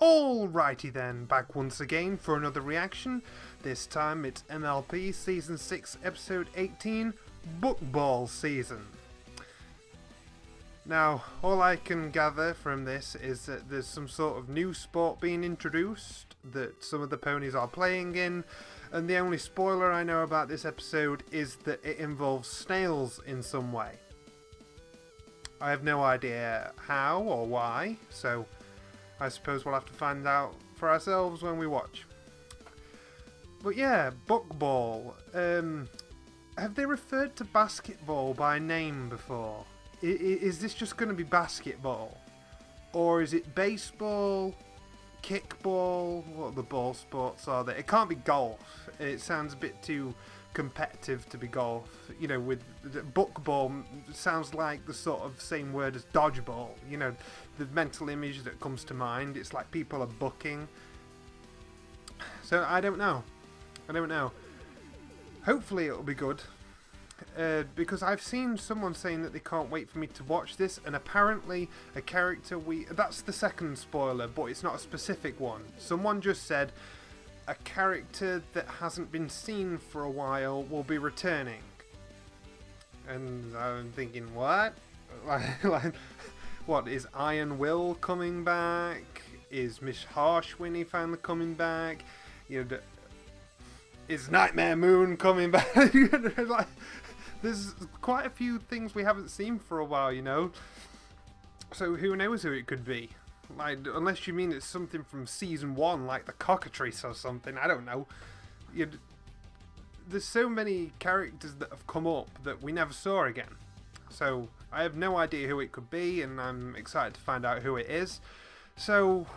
Alrighty then, back once again for another reaction. This time it's MLP Season 6 Episode 18, Buckball Season. Now, all I can gather from this is that there's some sort of new sport being introduced that some of the ponies are playing in, and the only spoiler I know about this episode is that it involves snails in some way. I have no idea how or why, so I suppose we'll have to find out for ourselves when we watch. But yeah, Buckball. Have they referred to basketball by name before? Is this just going to be basketball? Or is it baseball, kickball? What other ball sports are there? It can't be golf. It sounds a bit too competitive to be golf. You know, with buckball sounds like the sort of same word as dodgeball. You know, the mental image that comes to mind. It's like people are bucking. So I don't know. Hopefully it'll be good. Because I've seen someone saying that they can't wait for me to watch this, and apparently a character that's the second spoiler, but it's not a specific one. Someone just said a character that hasn't been seen for a while will be returning. And I'm thinking, what? like, what, is Iron Will coming back? Is Miss Harshwinny finally coming back? You know, is Nightmare Moon coming back? Like, there's quite a few things we haven't seen for a while, you know. So who knows who it could be? Like, unless you mean it's something from season 1, like the Cockatrice or something. I don't know. There's so many characters that have come up that we never saw again. So I have no idea who it could be, and I'm excited to find out who it is. So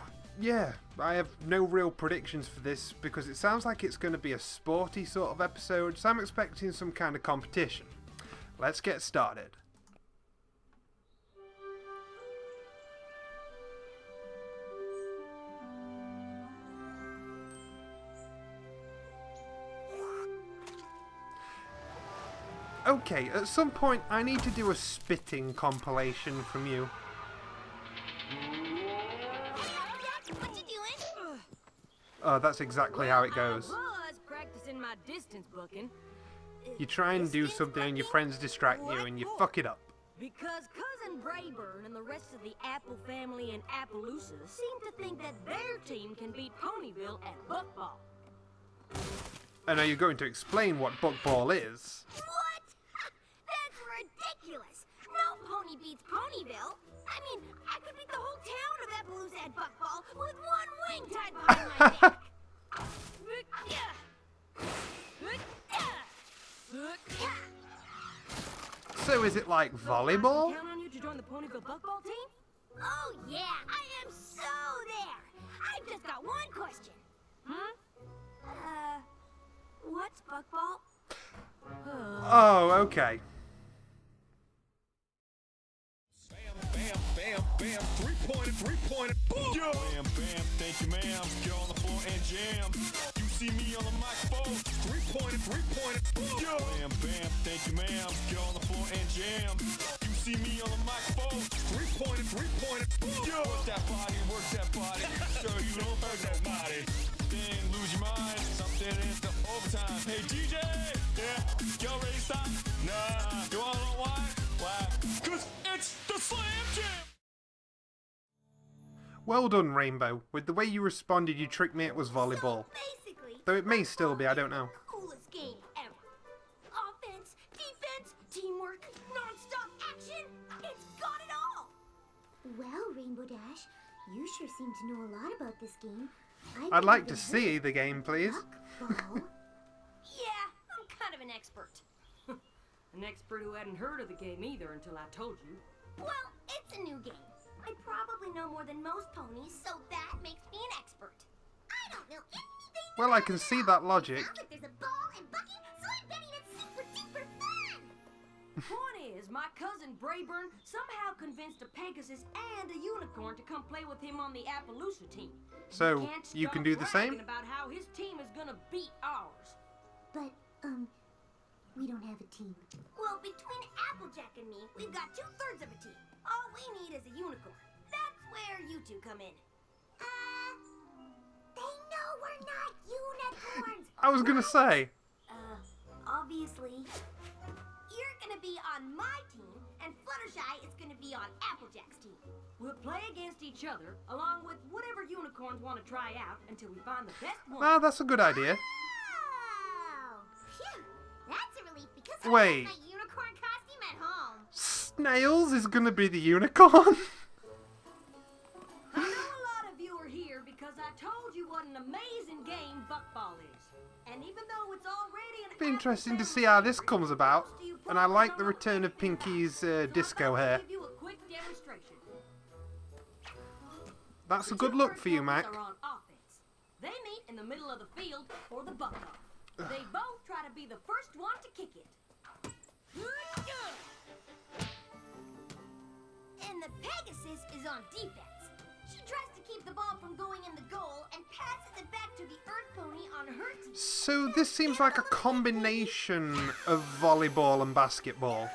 yeah, I have no real predictions for this because it sounds like it's going to be a sporty sort of episode, so I'm expecting some kind of competition. Let's get started. Okay, at some point I need to do a spitting compilation from you. What you doing? Oh, that's exactly how it goes. I was practicing my distance booking. You try and do something and your friends distract you and you fuck it up. Because Cousin Brayburn and the rest of the Apple family in Appaloosa seem to think that their team can beat Ponyville at Buckball. And are you going to explain what Buckball is? What? That's ridiculous. No pony beats Ponyville. I mean, I could beat the whole town of Appaloosa at Buckball with one wing tied behind my neck. So is it like volleyball? Count on you to join the Ponyville Buckball team? Oh yeah, I am so there. I've just got one question. What's Buckball? Oh, okay. Bam, bam, bam, three-pointer, boom! Yeah. Bam, bam, thank you, ma'am. Get on the floor and jam. You see me on the microphone, three-pointer, boom! Yeah. Bam, bam, thank you, ma'am. Get on the floor and jam. You see me on the microphone, three-pointer, boom! Yeah. Work that body, sure you don't hurt that body. Then lose your mind, something into overtime. Hey, DJ, yeah, y'all ready to stop? Nah, you all know why? Why? 'Cause it's the Slam Jam! Well done, Rainbow. With the way you responded, you tricked me it was volleyball. So basically, Though it may still be, I don't know. the coolest game ever. Offense, defense, teamwork, non-stop action. It's got it all. Well, Rainbow Dash, you sure seem to know a lot about this game. I'd like to see the game, please. Buckball. Yeah, I'm kind of an expert. An expert who hadn't heard of the game either until I told you. Well, it's a new game. I probably know more than most ponies, so that makes me an expert. I don't know anything. Well, I can see that logic. Sounds like there's a ball and bucket, so I'm betting it's super duper fun. Point is, my cousin Brayburn somehow convinced a Pegasus and a unicorn to come play with him on the Appaloosa team. So, Can't you can stop do the bragging same? about how his team is gonna beat ours. But, we don't have a team. Well, between Applejack and me, we've got 2/3 of a team. All we need is a unicorn. That's where you two come in. We're not unicorns. I was gonna say. Obviously, you're gonna be on my team, and Fluttershy is gonna be on Applejack's team. We'll play against each other, along with whatever unicorns want to try out until we find the best one. Ah, that's a good idea. Oh, phew, that's a relief because I Wait. have my unicorn costume at home. Snails is gonna be the unicorn. I know a lot of you are here because I told you what an amazing game Buckball is. And even though it's already an Be interesting to see how this comes about. And I like the return of Pinky's disco hair. Give you a quick demonstration. That's a good look for you, Mac. Are on offense. They meet in the middle of the field for the buck-off. They both try to be the first one to kick it. And the Pegasus is on defense. She tries to keep the ball from going in the goal and passes it back to the Earth Pony on her team. So this seems like a combination of volleyball and basketball.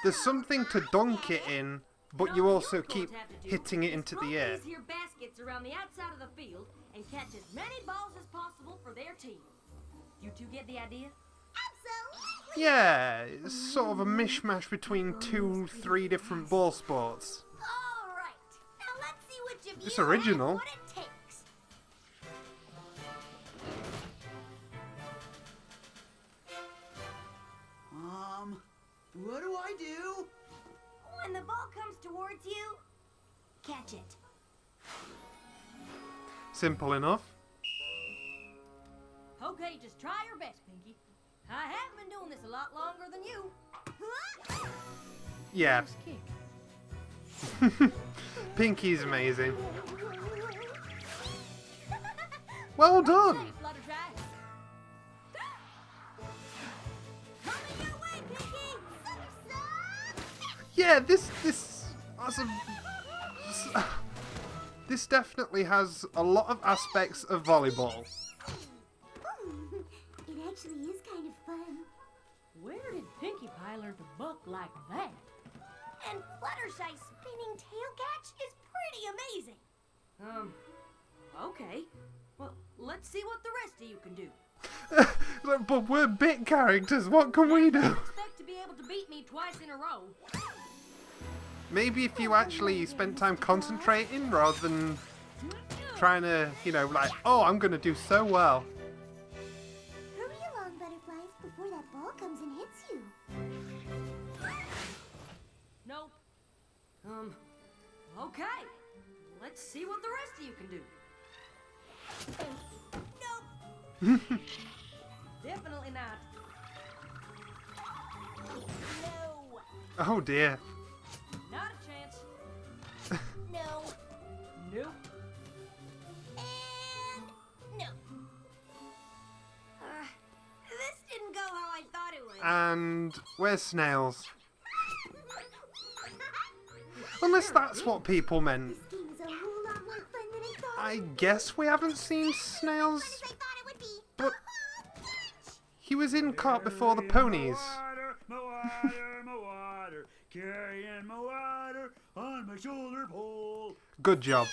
There's something to dunk it in, but you also keep hitting it into the air. These here baskets around the outside of the field and catch as many balls as possible for their team. You two get the idea? Absolutely. Yeah, it's sort of a mishmash between 2-3 different ball sports. All right. Now let's see which of you It's original. has what it takes. What do I do? When the ball comes towards you, catch it. Simple enough. Okay, just try your best, Pinky. I have been doing this a lot longer than you. Yeah, First kick. Pinky's amazing. Well done. Hey, Fluttershy. Coming your way, Pinky. Yeah, this this definitely has a lot of aspects of volleyball. It actually is kind of fun. Where did Pinkie Pie learn to buck like that? And Fluttershy's spinning tail catch is pretty amazing. Okay. Well, let's see what the rest of you can do. But we're bit characters, what can we do? Expect to be able to beat me twice in a row. Maybe if you actually spent time concentrating rather than trying to, you know, like, oh, I'm going to do so well. Hurry along, butterflies, before that ball comes and hits you. Nope. Okay. Let's see what the rest of you can do. Nope. Definitely not. No. Oh dear. Not a chance. No. Nope. And no. This didn't go how I thought it would. And where's Snails? Unless that's what people meant. This game is a whole lot more fun than I thought. I guess we haven't seen Snails, As I thought it would be. but he was in Cart Before the Ponies. My water, carrying my water on my shoulder pole. Good job.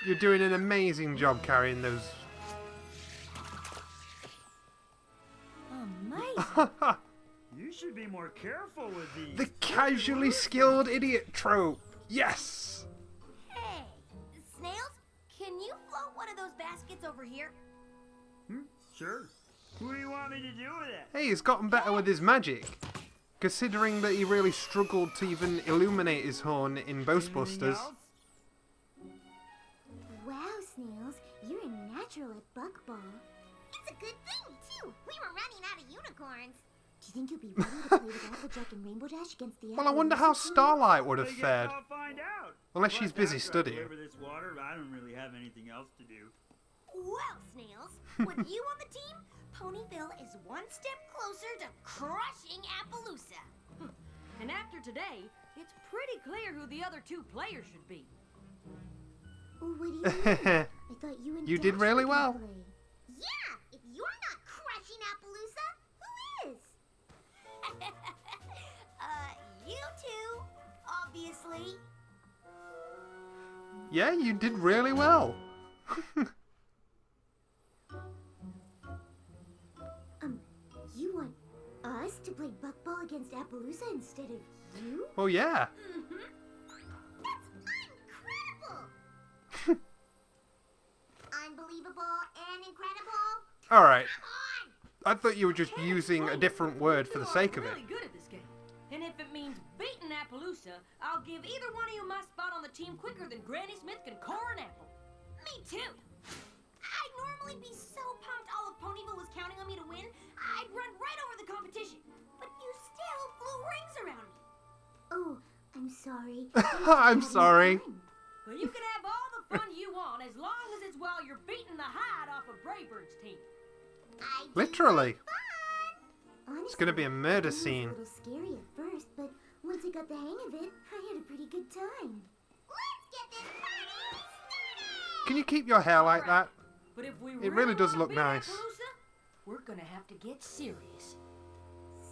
You're doing an amazing job carrying those. Amazing. You should be more careful with these. The casually skilled idiot trope. Yes. Hey, Snails, can you float one of those baskets over here? Sure. What do you want me to do with it? Hey, he's gotten better with his magic. Considering that he really struggled to even illuminate his horn in Anything Ghostbusters. else? Wow, Snails, you're a natural at Buckball. It's a good thing, too. We were running out of unicorns. Do you think you'll be ready to play with Applejack and Rainbow Dash against the Well, I wonder how Starlight would have I guess fared. I'll find out. Unless she's Plus, busy after I studying. deliver this water, I don't really have anything else to do. Well, Snails, with you on the team, Ponyville is one step closer to crushing Appaloosa. And after today, it's pretty clear who the other two players should be. What do you mean? I thought you and You did Dash really were gonna well. play. Yeah, if you're not crushing Appaloosa, who is? You two, obviously. Yeah, you did really well. You want us to play Buckball against Appaloosa instead of you? Well, yeah. That's incredible! Unbelievable and incredible. Alright. Come on! I thought you were just using a different word for the sake of it. Really good at this game. And if it means beating Appaloosa, I'll give either one of you my spot on the team quicker than Granny Smith can core an apple. Me too. I'd normally be so pumped all of Ponyville was counting on me to win, I'd run right over the competition. But you still flew rings around me. Oh, I'm sorry. I'm sorry. But you can have all the fun you want as long as it's while you're beating the hide off of Braybird's team. I do Literally. fun. It's gonna be a murder It was scene. a little scary at first, but once I got the hang of it, I had a pretty good time. Let's get this party started! Can you keep your hair like that? But if we It really does wanna look beat nice. Appaloosa, we're gonna have to get serious.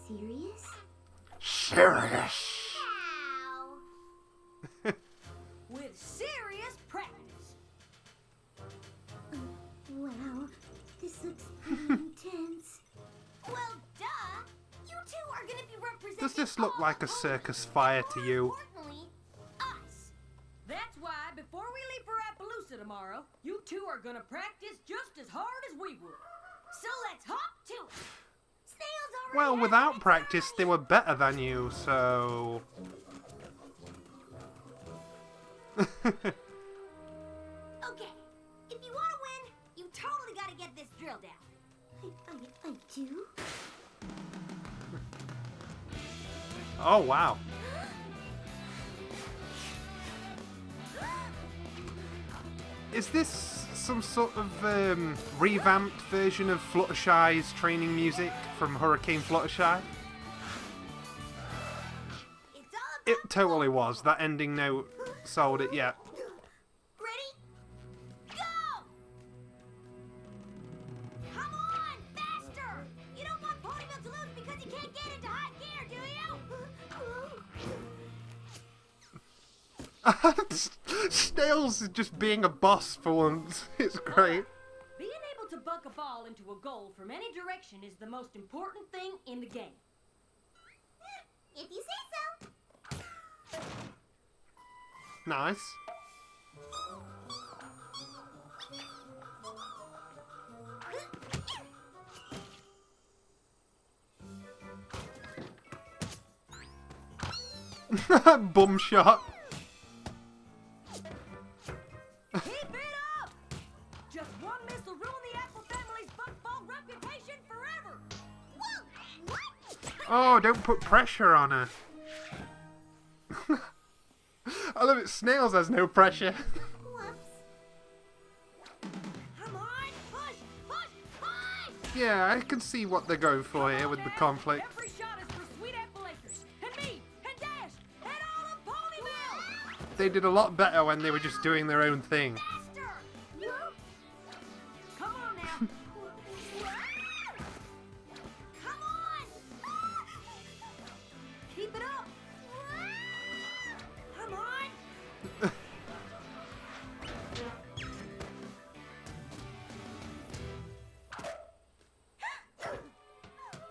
Serious? Serious. Ow. With serious practice. Wow, this looks pretty intense. Well, duh. You two are gonna be representing Does this look all like a of circus Ponyville, fire and to more you? importantly, us. That's why before we leave for Appaloosa tomorrow, you two are gonna practice just as hard as we would. So let's hop to it. Snails already Well, has without an practice, extra they on were better than you, so... you. Okay, if you want to win, you totally got to get this drill down. I do? Oh, wow. Is this some sort of revamped version of Fluttershy's training music from Hurricane Fluttershy? It's all It about totally was. That ending note sold it, yeah. Ready? Go! Come on, faster! You don't want Ponyville to lose because you can't get into hot gear, do you? Snails is just being a boss for once. It's great. Being able to buck a ball into a goal from any direction is the most important thing in the game. If you say so. Nice. Bum shot. Keep it up! Just one miss will ruin the Apple family's Buckball reputation forever! Whoa! What? Oh, don't put pressure on her. I love it. Snails has no pressure. Whoops. Come on! Push! Push! Push! Yeah, I can see what they're going for here with the conflict. Every shot is for Sweet Apple Acres, and me, and Dash, and all of Ponyville! They did a lot better when they were just doing their own thing. Faster! Come on now! Come on! Keep it up! Come on!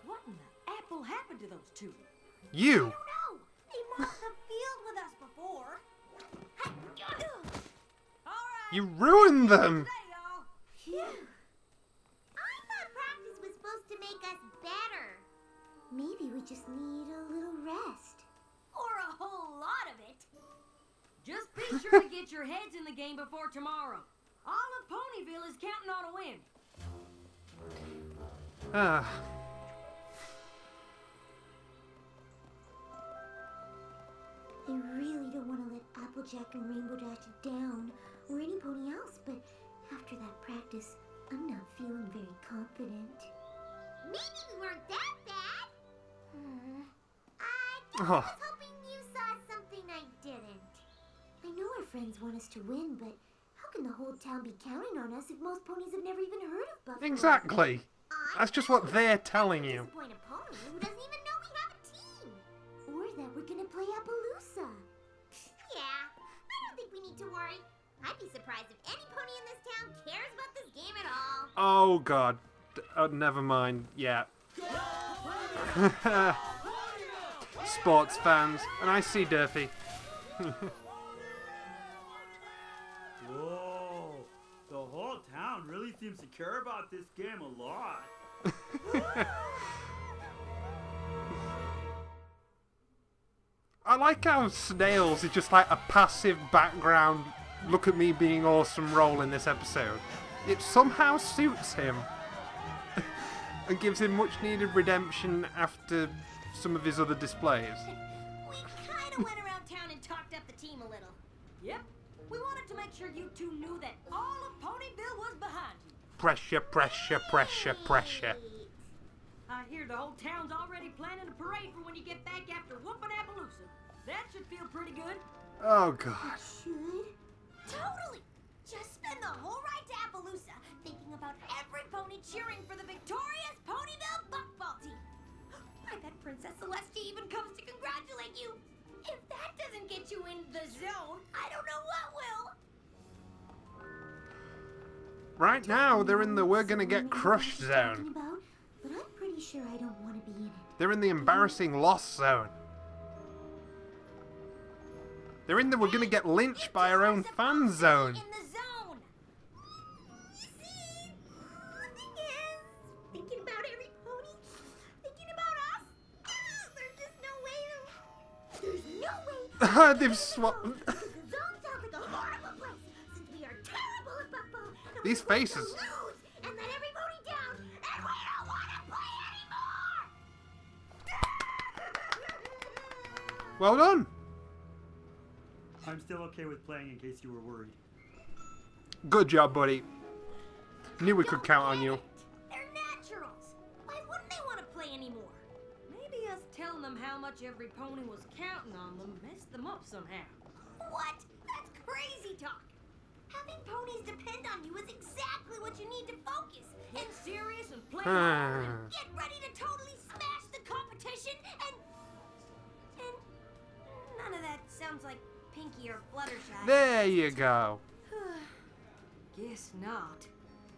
What in the apple happened to those two? You. No! They mopped the field with us before. Alright! You ruined them. Hey, y'all! Phew. I thought practice was supposed to make us better. Maybe we just need a little rest. Or a whole lot of it. Just be sure to get your heads in the game before tomorrow. All of Ponyville is counting on a win. Ah. I really don't want to let Applejack and Rainbow Dash down, or any pony else, but after that practice, I'm not feeling very confident. Maybe we weren't that bad. I Oh. was hoping you saw something I didn't. I know our friends want us to win, but how can the whole town be counting on us if most ponies have never even heard of Buckball? Exactly. That's just what they're telling you. Disappoint a pony who doesn't even know we have a team. Or that we're gonna play Appaloosa. Yeah, I don't think we need to worry. I'd be surprised if any pony in this town cares about this game at all. Oh god. Never mind. Yeah. Sports fans. And I see Durfee. Whoa, the whole town really seems to care about this game a lot. I like how Snails is just like a passive background, look at me being awesome role in this episode. It somehow suits him. And gives him much needed redemption after some of his other displays. We kinda went around town and talked up the team a little. Yep. We wanted to make sure you two knew that all of Ponyville was behind you. Pressure, pressure, pressure, pressure. I hear the whole town's already planning a parade for when you get back after whooping Appaloosa. That should feel pretty good. Oh god. Should? Totally! Just spend the whole ride to Appaloosa thinking about every pony cheering for the victorious Ponyville Buckball team. I bet Princess Celestia even comes to congratulate you. If that doesn't get you in the zone, I don't know what will. Right now, they're in the we're gonna get crushed zone. About, but I'm pretty sure I don't want to be in it. They're in the embarrassing loss zone. They're in the we're gonna get lynched by our own fan zone. In the zone. You see, the thing is, thinking about every pony, thinking about us, there's just no way to... There's no way... They've swapped. The zone sounds like a horrible place, since we are terrible at Buckball. And These we want to faces. lose and let every pony down, and we don't want to play anymore! Well done. I'm still okay with playing in case you were worried. Good job, buddy. Knew we could count on you. They're naturals. Why wouldn't they want to play anymore? Maybe us telling them how much every pony was counting on them messed them up somehow. What? That's crazy talk. Having ponies depend on you is exactly what you need to focus. Get serious and play hard and Get ready to totally smash the competition and none of that sounds like Pinky or Fluttershy. There you go. Guess not.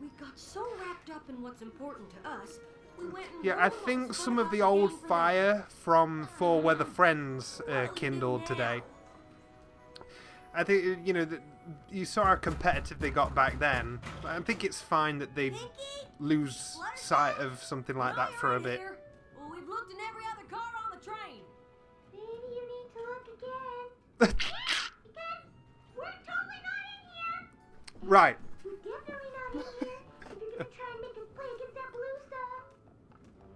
We got so wrapped up in what's important to us, we went and Yeah, I think some of the old fire from Four Weather Friends kindled today. I think, you know, you saw how competitive they got back then. I think it's fine that they lose sight of something like that for a bit. Well, we've looked in every other car on the train. Maybe you need to look again. Because we're totally not in here. Right. We're definitely not in here. If you're gonna try and make us play against Appaloosa.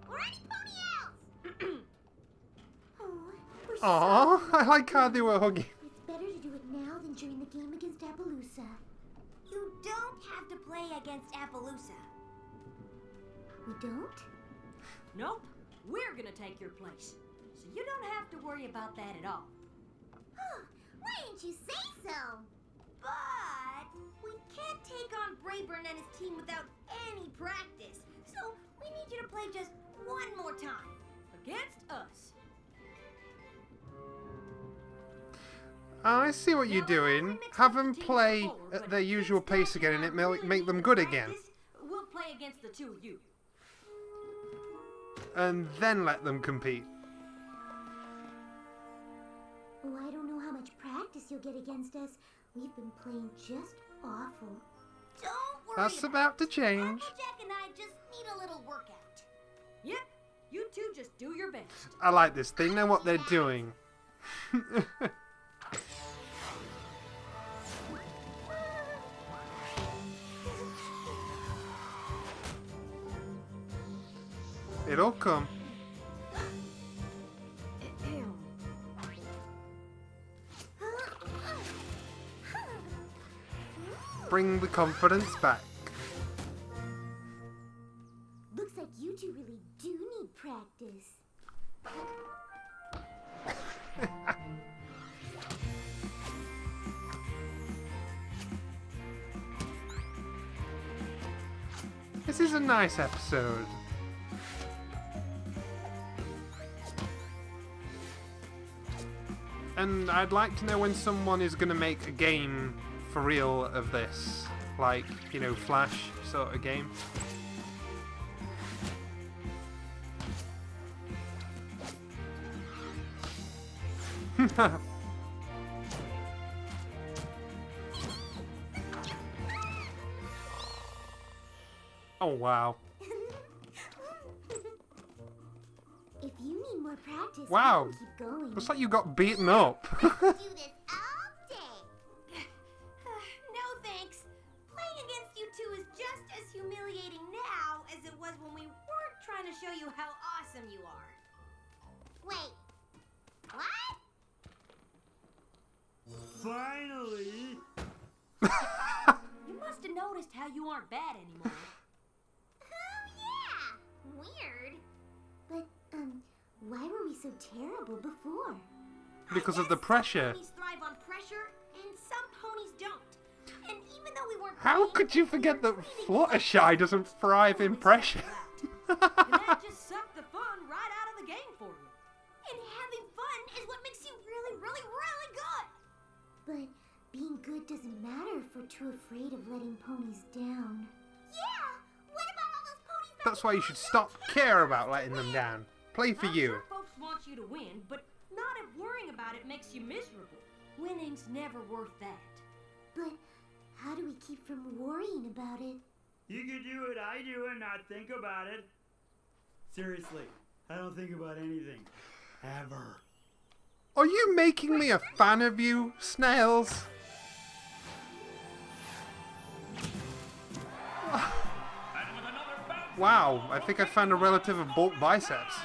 Or any pony else. Oh, we're Aww, I like how they were hugging. It's better to do it now than during the game against Appaloosa. You don't have to play against Appaloosa. We don't? Nope, we're gonna take your place. So you don't have to worry about that at all. Why didn't you say so? But we can't take on Brayburn and his team without any practice. So we need you to play just one more time. Against us. I see what you're doing. Have them play at their usual pace again and it may make them good again. We'll play against the two of you. And then let them compete. Oh, I don't know how much practice you'll get against us. We've been playing just awful. Don't worry. That's about to change. Applejack and I just need a little workout. Yep, you two just do your best. I like this. They know what they're doing. It'll come. Bring the confidence back. Looks like you two really do need practice. This is a nice episode. And I'd like to know when someone is going to make a game for real of this. Like, you know, Flash sort of game. Oh, wow. If you need more practice, Wow. we can keep going. Looks like you got beaten up. Do this all day. No thanks. Playing against you two is just as humiliating now as it was when we weren't trying to show you how awesome you are. Wait. What? Finally! You must have noticed how you aren't bad anymore. Oh yeah. Weird. But, why were we so terrible before? Because of the pressure. Some ponies thrive on pressure, and some ponies don't. And even though we weren't How playing, could you we forget were that treating Fluttershy doesn't thrive in pressure? And that just sucked the fun right out of the game for you. And having fun is what makes you really, really, really good. But being good doesn't matter if we're too afraid of letting ponies down. Yeah. What about all those ponies? That's why you should stop care about letting them down. Play for I'm you. sure folks want you to win, but not if worrying about it makes you miserable. Winning's never worth that. But how do we keep from worrying about it? You can do what I do and not think about it. Seriously, I don't think about anything. Ever. Are you making me a fan of you, Snails? Wow, I think I found a relative of bulk biceps.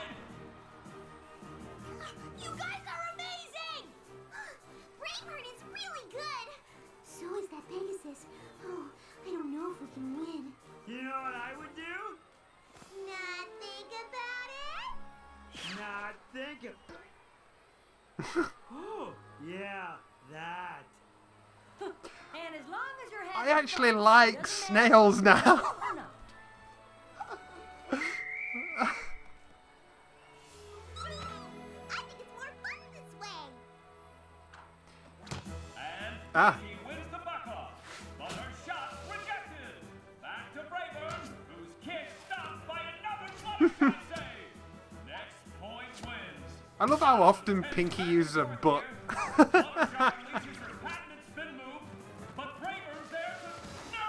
You guys are amazing. Rayburn is really good. So is that Pegasus. Oh, I don't know if we can win. You know what I would do? Not think about it. Not think Oh, yeah, that. And as long as you're I having actually fun, like doesn't matter snails now. or not. I think it's more fun this way. And Ah. he wins the buck-off, but her shot rejected. Back to Brayburn, whose kick stopped by another Fluttershy save. Next point wins. I love how often Pinky uses a butt. Fluttershy releases her patented spin move, but Brayburn's there to... No!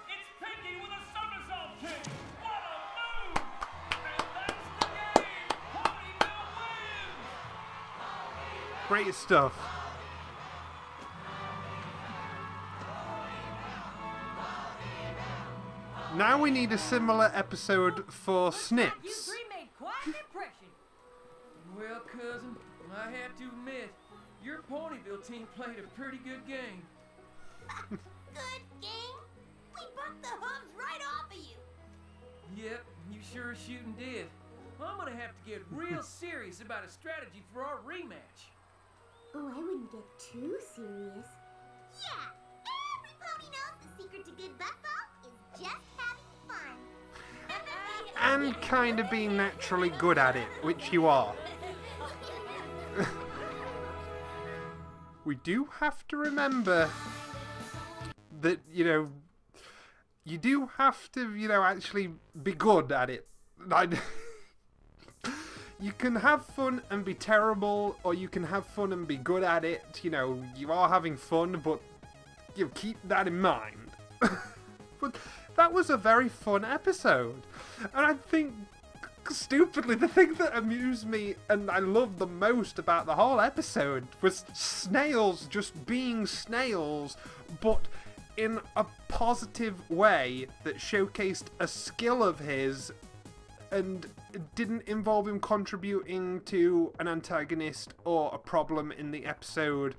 It's Pinky with a somersault kick! What a move! And that's the game! Ponyville wins! Great stuff. Now we need a similar episode for You Snips. three made quite an impression. Well, cousin, I have to admit, your Ponyville team played a pretty good game. Good game. We bucked the hooves right off of you. Yep, you sure as shooting did. I'm gonna have to get real serious about a strategy for our rematch. Oh, I wouldn't get too serious. Yeah. Every pony knows the secret to good buckball is just having fun. And kind of being naturally good at it, which you are. We do have to remember that, you know, you do have to, you know, actually be good at it. Like, you can have fun and be terrible, or you can have fun and be good at it. You know, you are having fun, but you keep that in mind. But that was a very fun episode. And I think, stupidly, the thing that amused me and I loved the most about the whole episode was snails just being snails, but in a positive way that showcased a skill of his and didn't involve him contributing to an antagonist or a problem in the episode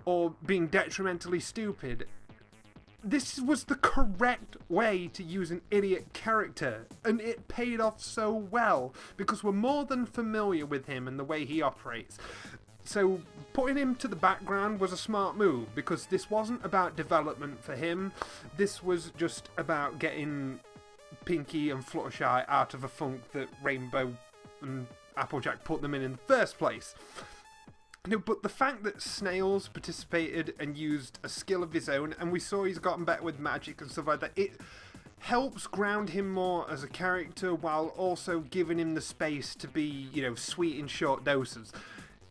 or being detrimentally stupid. This was the correct way to use an idiot character, and it paid off so well because we're more than familiar with him and the way he operates. So putting him to the background was a smart move because this wasn't about development for him. This was just about getting Pinky and Fluttershy out of a funk that Rainbow and Applejack put them in the first place. No, but the fact that Snails participated and used a skill of his own, and we saw he's gotten better with magic and stuff like that, it helps ground him more as a character while also giving him the space to be, you know, sweet in short doses.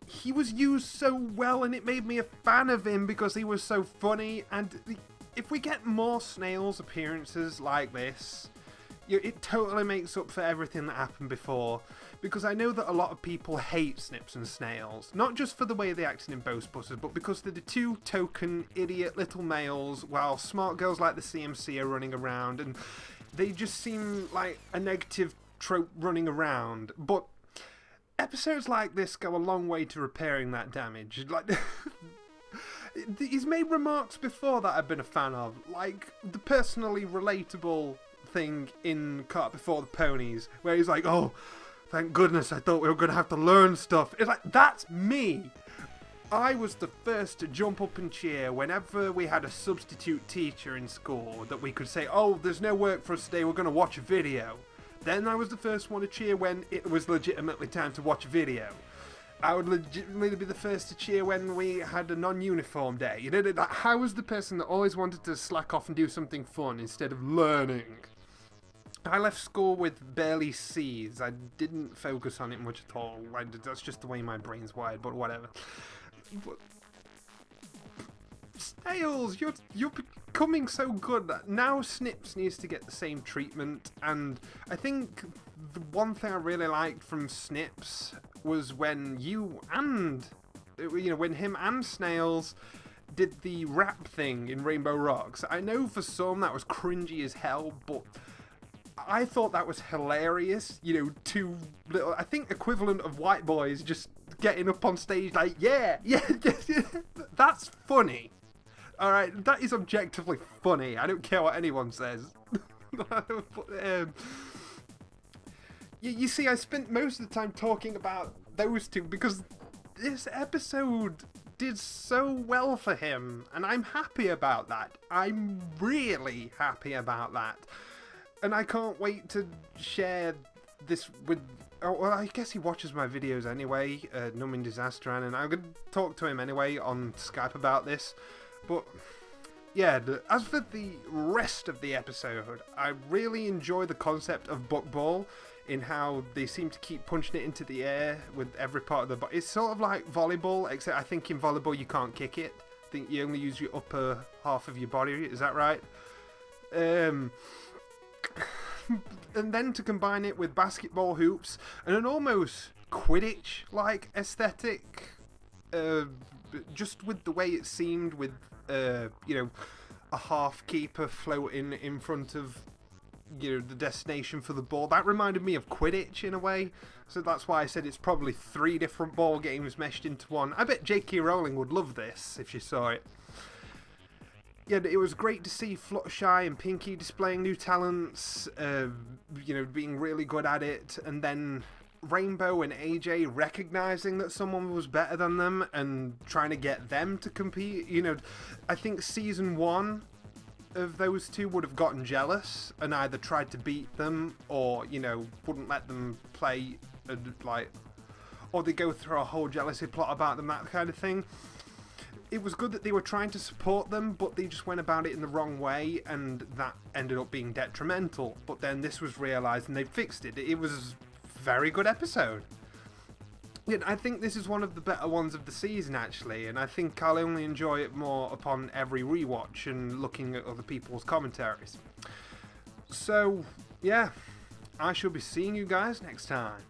He was used so well, and it made me a fan of him because he was so funny. And if we get more Snails appearances like this, it totally makes up for everything that happened before. Because I know that a lot of people hate Snips and Snails, not just for the way they acted in Ghostbusters, but because they're the two token idiot little males, while smart girls like the CMC are running around, and they just seem like a negative trope running around. But episodes like this go a long way to repairing that damage. Like, he's made remarks before that I've been a fan of, like the personally relatable thing in Cart Before the Ponies, where he's like, oh, thank goodness, I thought we were going to have to learn stuff. It's like, that's me. I was the first to jump up and cheer whenever we had a substitute teacher in school that we could say, oh, there's no work for us today, we're going to watch a video. Then I was the first one to cheer when it was legitimately time to watch a video. I would legitimately be the first to cheer when we had a non-uniform day. You know, I was the person that always wanted to slack off and do something fun instead of learning. I left school with barely C's. I didn't focus on it much at all. That's just the way my brain's wired, but whatever. But Snails, you're becoming so good. Now Snips needs to get the same treatment, and I think the one thing I really liked from Snips was when when him and Snails did the rap thing in Rainbow Rocks. I know for some that was cringy as hell, but I thought that was hilarious. You know, two little, I think, equivalent of white boys just getting up on stage like, yeah, that's funny. Alright, that is objectively funny. I don't care what anyone says. But, you see, I spent most of the time talking about those two because this episode did so well for him, and I'm happy about that. I'm really happy about that. And I can't wait to share this with... Oh, well, I guess he watches my videos anyway, Numbing Disasteran, and I'm going to talk to him anyway on Skype about this. But, yeah, as for the rest of the episode, I really enjoy the concept of Buckball in how they seem to keep punching it into the air with every part of the body. It's sort of like volleyball, except I think in volleyball you can't kick it. I think you only use your upper half of your body, is that right? And then to combine it with basketball hoops and an almost Quidditch-like aesthetic, just with the way it seemed with, a half keeper floating in front of, the destination for the ball. That reminded me of Quidditch in a way, so that's why I said it's probably 3 different ball games meshed into one. I bet J.K. Rowling would love this if she saw it. Yeah, it was great to see Fluttershy and Pinky displaying new talents, being really good at it, and then Rainbow and AJ recognizing that someone was better than them and trying to get them to compete. I think season 1 of those two would have gotten jealous and either tried to beat them or, wouldn't let them play, or they go through a whole jealousy plot about them, that kind of thing. It was good that they were trying to support them, but they just went about it in the wrong way, and that ended up being detrimental. But then this was realised, and they fixed it. It was a very good episode. Yeah, I think this is one of the better ones of the season, actually, and I think I'll only enjoy it more upon every rewatch and looking at other people's commentaries. So, yeah, I shall be seeing you guys next time.